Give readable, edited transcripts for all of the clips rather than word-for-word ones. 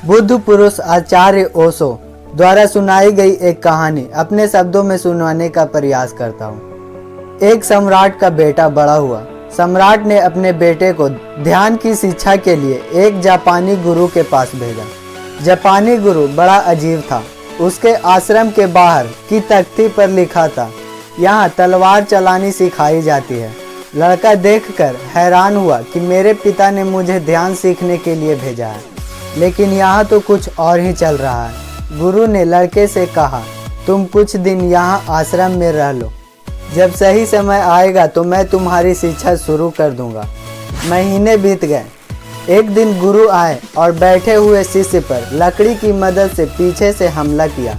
बुद्ध पुरुष आचार्य ओशो द्वारा सुनाई गई एक कहानी अपने शब्दों में सुनाने का प्रयास करता हूँ। एक सम्राट का बेटा बड़ा हुआ। सम्राट ने अपने बेटे को ध्यान की शिक्षा के लिए एक जापानी गुरु के पास भेजा। जापानी गुरु बड़ा अजीब था। उसके आश्रम के बाहर की तख्ती पर लिखा था, यहाँ तलवार चलानी सिखाई जाती है। लड़का देखकर हैरान हुआ कि मेरे पिता ने मुझे ध्यान सीखने के लिए भेजा है, लेकिन यहाँ तो कुछ और ही चल रहा है। गुरु ने लड़के से कहा, तुम कुछ दिन यहाँ आश्रम में रह लो, जब सही समय आएगा तो मैं तुम्हारी शिक्षा शुरू कर दूंगा। महीने बीत गए। एक दिन गुरु आए और बैठे हुए शिष्य पर लकड़ी की मदद से पीछे से हमला किया।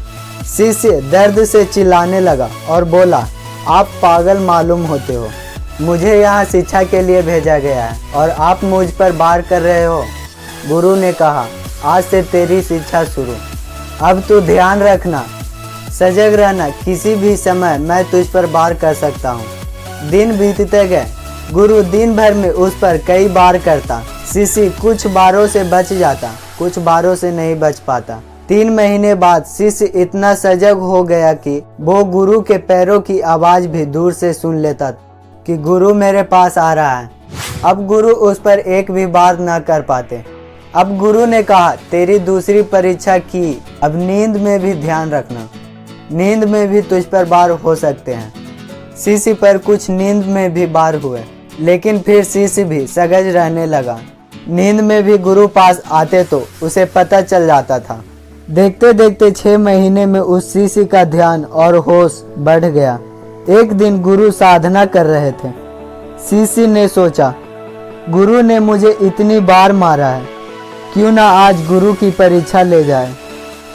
शिष्य दर्द से चिल्लाने लगा और बोला, आप पागल मालूम होते हो। मुझे यहाँ शिक्षा के लिए भेजा गया है और आप मुझ पर वार कर रहे हो। गुरु ने कहा, आज से तेरी शिक्षा शुरू। अब तू ध्यान रखना, सजग रहना, किसी भी समय मैं तुझ पर वार कर सकता हूँ। दिन बीतते गए। गुरु दिन भर में उस पर कई बार करता। शिष्य कुछ बारों से बच जाता, कुछ बारों से नहीं बच पाता। 3 महीने बाद शिष्य इतना सजग हो गया कि वो गुरु के पैरों की आवाज भी दूर से सुन लेता कि गुरु मेरे पास आ रहा है। अब गुरु उस पर एक भी बार न कर पाते। अब गुरु ने कहा, तेरी दूसरी परीक्षा की, अब नींद में भी ध्यान रखना। नींद में भी तुझ पर वार हो सकते हैं। शिष्य पर कुछ नींद में भी वार हुए, लेकिन फिर शिष्य भी सजग रहने लगा। नींद में भी गुरु पास आते तो उसे पता चल जाता था। देखते देखते 6 महीने में उस शिष्य का ध्यान और होश बढ़ गया। एक दिन गुरु साधना कर रहे थे। शिष्य ने सोचा, गुरु ने मुझे इतनी बार मारा है, क्यों ना आज गुरु की परीक्षा ले जाए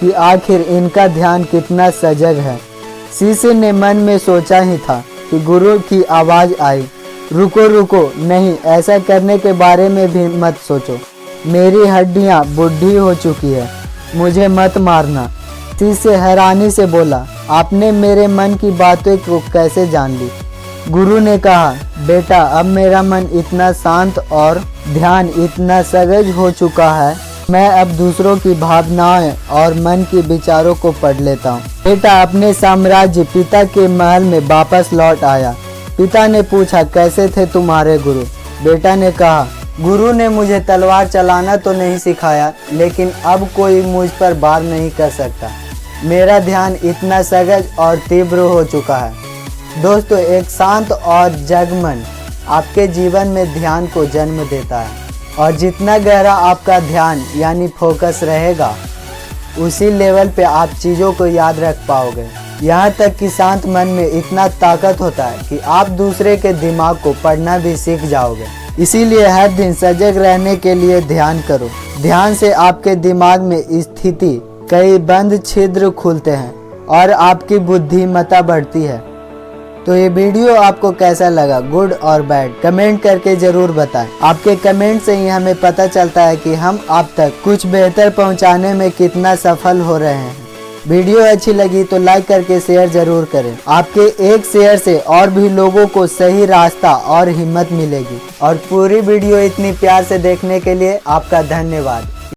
कि आखिर इनका ध्यान कितना सजग है। शिष्य ने मन में सोचा ही था कि गुरु की आवाज आई, रुको रुको, नहीं, ऐसा करने के बारे में भी मत सोचो। मेरी हड्डियां बूढ़ी हो चुकी है, मुझे मत मारना। शिष्य हैरानी से बोला, आपने मेरे मन की बातों को कैसे जान ली? गुरु ने कहा, बेटा, अब मेरा मन इतना शांत और ध्यान इतना सजग हो चुका है, मैं अब दूसरों की भावनाएं और मन के विचारों को पढ़ लेता हूँ। बेटा अपने साम्राज्य पिता के महल में वापस लौट आया। पिता ने पूछा, कैसे थे तुम्हारे गुरु? बेटा ने कहा, गुरु ने मुझे तलवार चलाना तो नहीं सिखाया, लेकिन अब कोई मुझ पर वार नहीं कर सकता। मेरा ध्यान इतना सजग और तीव्र हो चुका है। दोस्तों, एक शांत और जगमन आपके जीवन में ध्यान को जन्म देता है, और जितना गहरा आपका ध्यान यानी फोकस रहेगा, उसी लेवल पे आप चीज़ों को याद रख पाओगे। यहाँ तक कि शांत मन में इतना ताकत होता है कि आप दूसरे के दिमाग को पढ़ना भी सीख जाओगे। इसीलिए हर दिन सजग रहने के लिए ध्यान करो। ध्यान से आपके दिमाग में स्थिति कई बंद छिद्र खुलते हैं और आपकी बुद्धिमत्ता बढ़ती है। तो ये वीडियो आपको कैसा लगा, गुड और बैड, कमेंट करके जरूर बताएं। आपके कमेंट से ही हमें पता चलता है कि हम आप तक कुछ बेहतर पहुंचाने में कितना सफल हो रहे हैं। वीडियो अच्छी लगी तो लाइक करके शेयर जरूर करें। आपके एक शेयर से और भी लोगों को सही रास्ता और हिम्मत मिलेगी। और पूरी वीडियो इतनी प्यार से देखने के लिए आपका धन्यवाद।